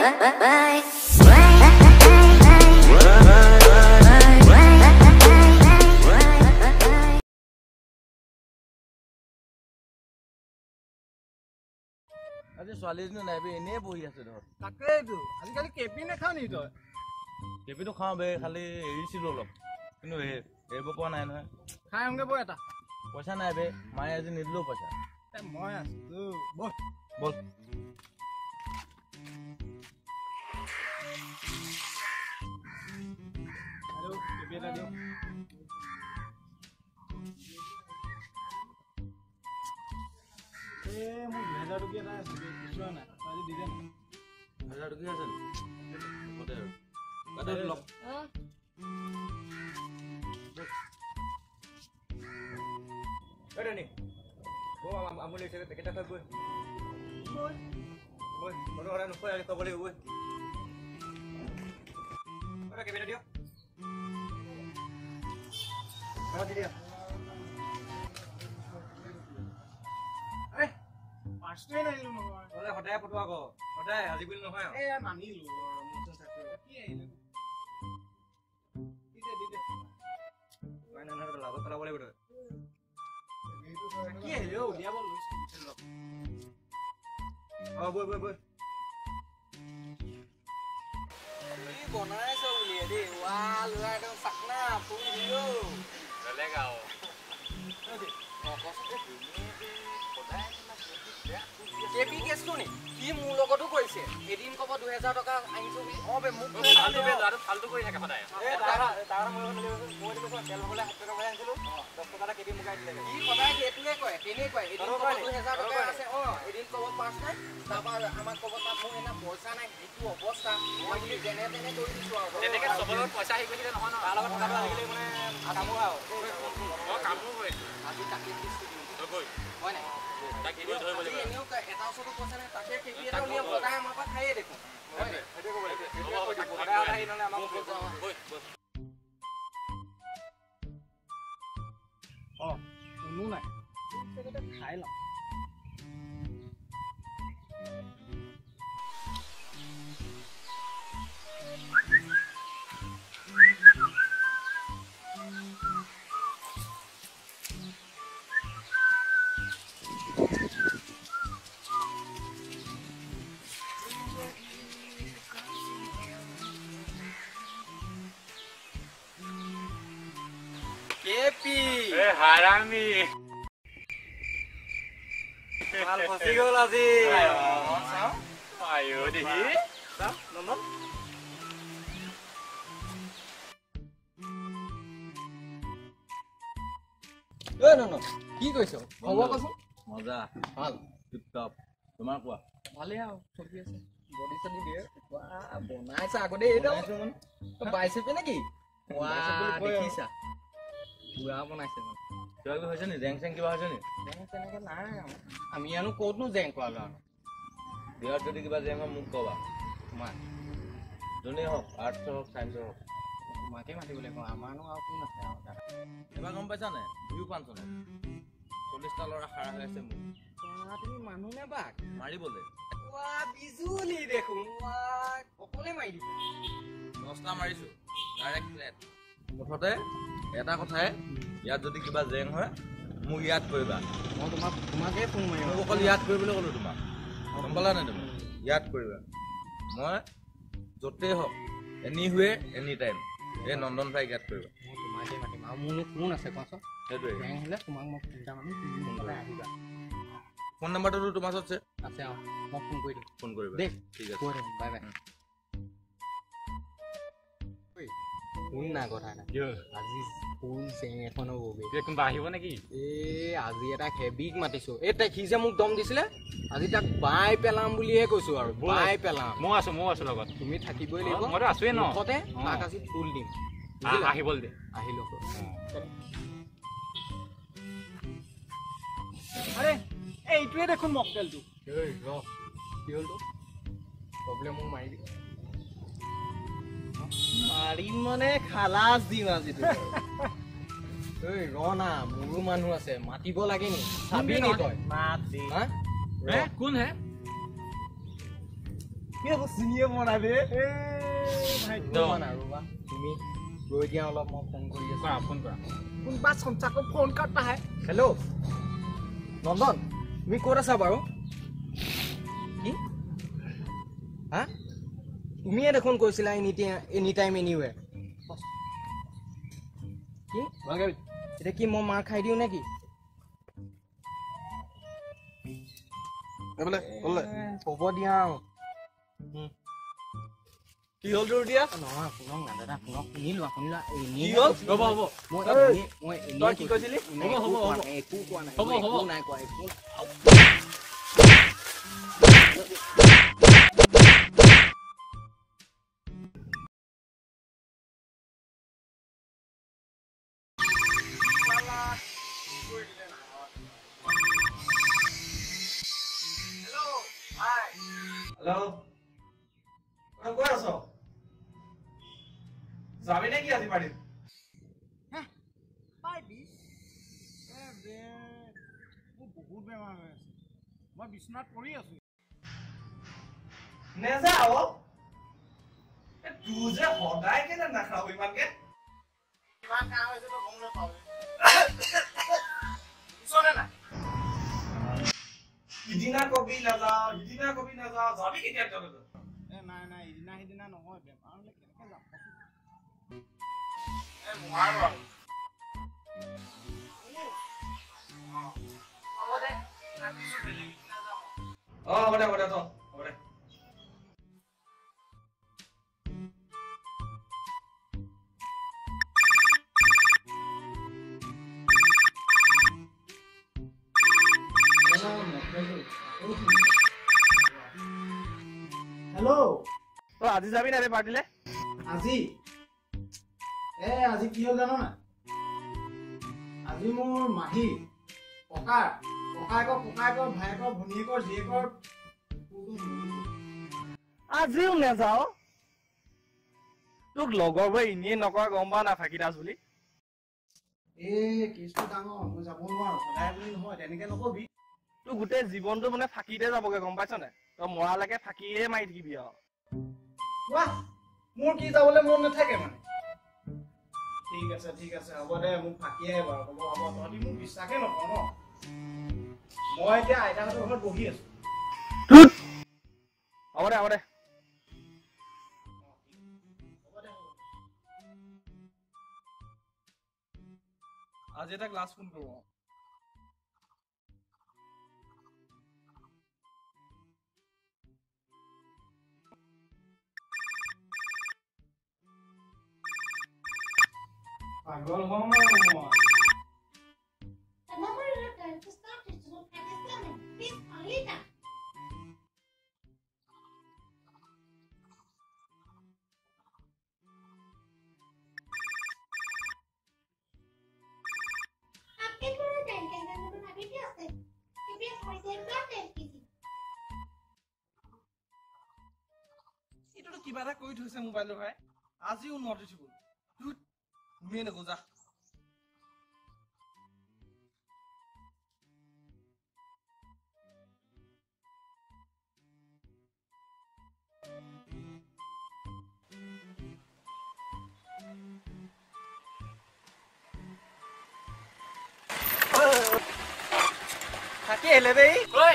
আজি ছোৱালীজনী নাইবে এনেই বহি আছে ধৰ তাকেইতো আজিকালি কেপি নাখাও নি তই কেপিটো খাওঁ বে খালি এৰিছিলো অলপ কিন্তু এৰিব পৰা নাই নহয় খাই আহোঁগে বৈ এটা পইচা নাই বে মায়ে আজি নিদিলেও পইচা মই আছো বল বল হেল্ল' কেপি এটা দিওঁ মোৰ 2000 টকীয়া এটা আছে খুচুৰা নাই আজি দি দে 2000 টকীয়া আছে নেকি বাদে লগ Nih, gua ambil dari kita gue. Boy, orang lupa ya kita boleh gue. Ada kayak dia. Mana dia? পাঁচটোৱে নাহিলো নহয় সদায় ফটো আকৌ সদায় আজি বুলি নহয় এয়া নানিলো মোৰ চাকৰি কি আহিলে দিদে নাই নাই লাভ পেলাব লাগিব তই কি আহিলে উলিয়াব লৈছো বৈ কি বনাইছ উলিয়াই দেই ৱা ল'ৰা একদম চাকনা ফুল দিও legal কেপি কেছটো নি কি মোৰ লগতো কৈছে এদিন কব 2000 টকা আনিছো বুলি বে মোক ফালতু কৰি থাকে সদায় তাৰ মই তেল ভৰালে 7 টকা আনিছিলো 10 টকা কেপি মুকাই দিলে কি সদায় সেইটোৱে কয় তেনে কয় এদিন কব 2000 টকা আছে এদিন কব 5 নাই তাৰপা আমাক কব তাত মোৰ এনা পইচা নাই এইটো অৱস্থা মই কি যেনে তেনে কৰি দিছো আৰু তেনেকে সবলৰ পইচা হেৰি কৰি দিলে নহয় তাৰ লগত কথাটো আজিকালি মানে কামো আৰু মই কামো কৰি আজি তাকে দিছো গৈ হয় নাই তাক কি ধৰিব লাগিব এনেও এটা ওচৰতো পইচা নাই তাকে কেপি এটা উলিয়াব সদায় আমাৰ পৰা খাইয়ে দেখোন হয় নাই সেইটো ক'ব লাগিব সদায় আহি নহলে আমাক গৈ কোনো নাই খাই লওঁ কেপি হাৰামি ভাল ফসি গ'ল আজি আয়ো দেহি নন্দন নন্দন কি কৈছ খবৰ কচোন মজা ভাল টিপটপ তোমাৰ কোৱা ভালে আৰু চলি আছে বডি চডি দিয়ে বনাইছে আগতে এইটো বাইছেপে নেকি দেখিছা পুৰা বনাইছে মানে কিবা কিবি হৈছে নি জেং চেং কিবা হৈছে নি তেনেকে নাই আমি আনো ক'তনো জেং কৰা ল'ৰা বিয়াত যদি কিবা জেং হয় মোক ক'বা তোমাৰ যোনেই হওক আৰ্টছৰ হওক চাইন্সৰ হওক তোমাকে মাতিবলৈ কওঁ আমাৰনো আৰু কোন আছে আৰু এবাৰ গম পাইছা নাই বিহু ফাংচনত 40টা ল'ৰা খাৰা হৈ আছে মোক তুমি মানুহ নে বাক মাৰিবলৈ বিজুলি দেখোন অকলে মাৰি দিব 10টা মাৰিছো ডাইৰেক্ট ফ্লেট মুঠতে এটা কথাই ইয়াত যদি কিবা জেং হয় মোক ইয়াত কৰিবা মই তোমাকে ফোন মাৰিম মোক অকল ইয়াত কৰিবলৈ ক'লো তোমাক গম পালা নাই তুমি ইয়াত কৰিবা মই য'তেই হওক এনিহুৱে এনি টাইম এই নন্দন ভাইক ইয়াত কৰিবা মই তোমাকে মাতিম আৰু মোৰনো কোন আছে কোৱাচোন সেইটোৱে জেং হ'লে তোমাক মই ফোন এটা মাৰিম তুমি সোনকালে আহিবা ফোন নাম্বাৰটো তোমাৰ ওচৰত আছে আৰু মই ফোন কৰি দিম ফোন কৰিবা দেই ঠিক আছে কৈ দিম বাই বাই শুন না কথা এটা আজি ফুল জেং এখন হ'ব কোনোবা আহিব নেকি আজি এটা হেবিক মাতিছো তাই সি যে মোক দম দিছিলে আজি তাক বাই পেলাম বুলিহে কৈছো আৰু বাই পেলাম মই আছো লগত তুমি থাকিবই লাগিব মইতো আছোৱে ন মুঠতে তাক আজি ফুল দিম আহিবল দে আহিলো আৰে এইটোৱে দেখোন মকটেলটো কি হ'ল তো প্ৰব্লেম মোক মাৰি দিম মাৰিম মানে খালাচ দিম আজি ৰ না মোৰো মানুহ আছে মাতিব লাগে নি চাবি নি তই কোন হে এইবোৰ চিনিয়ে পোৱা নাই বে ৰ'বা তুমি ৰৈ দিয়া অলপ মই ফোন কৰি আছো ফোন কৰা কোনবা সঞ্চাকো ফোন কাট আহে হেল্ল' নন্দন তুমি ক'ত আছা বাৰু কি হা তুমিয়ে দেখোন কৈছিলা এনি টাইম এনিৱে কি এতিয়া কি মই মাৰ খাই দিওঁ নেকি হ'ব দিয়া কি হ'ল তোৰ এতিয়া নহয় শুনক না দাদা শুনক শুনিলোৱা কি হ'ল ৰ'ব হ'ব মই তই কি কৈছিলি হ'ব একো কোৱা নাই হ'ব নাই কোৱা একো হেল্ল' ক'ত আছ যাবি নে কি আজি পাৰ্টিত বহুত বেমাৰ হৈ আছে মই বিছনাত পৰি আছো নেযাও তোৰ যে সদায় কেনে নাখাও ইমানকে কিমান কাম হৈছে তই গম নাপাৱ ইদিনা কবি নাযাও যাবি কেতিয়া তই নাই ইদিনা সিদিনা নহয় বেমাৰ হ'লে কেনেকৈ যাম হ'ব দে হ'ব দে হেল্ল' তই আজি যাবি নাই পাৰ্টিলে আজি আজি কি হ'ল জানো না আজি মোৰ মাহী ককায়েকৰ ভায়েকৰ ভনীয়েকৰ জীয়েকৰ আজিও নেযাও তোক লগৰবোৰে এনেই নকৰা গম পা না ফাঁকি দাস বুলি কেছটো ডাঙৰ মই যাব নোৱাৰো সদায় বুলি নহয় তেনেকে নকবি তোৰ গোটেই জীৱনটো মানে ফাঁকিতে যাবগে গম পাইছ নাই তই মৰালৈকে ফাঁকিয়ে মাৰি থাকিবি আৰু মোৰ কি যাবলৈ মন নাথাকে মানে ঠিক আছে হ'ব দে মোক ফাঁকিয়ে বাৰু হ'ব তহঁতি মোক বিশ্বাসে নকৰ ন মই এতিয়া আইতাহঁতৰ ঘৰত বহি আছো হ'ব দে আজি এটা ক্লাছ ফোন কৰো পাগল হম আৰু মই The number you have dialed is not reachable at this moment. Please call later. आपके पूरे बैंक के अंदर नंबर अभी भी आते हैं। कृपया थोड़ी देर बाद डायल कीजिए। এইটো কিবা এটা কৰি থৈছে মোবাইলৰ ভাই আজিও নট ৰিচেবল তুমি নগজা থাকি আহিলে দেই ঐ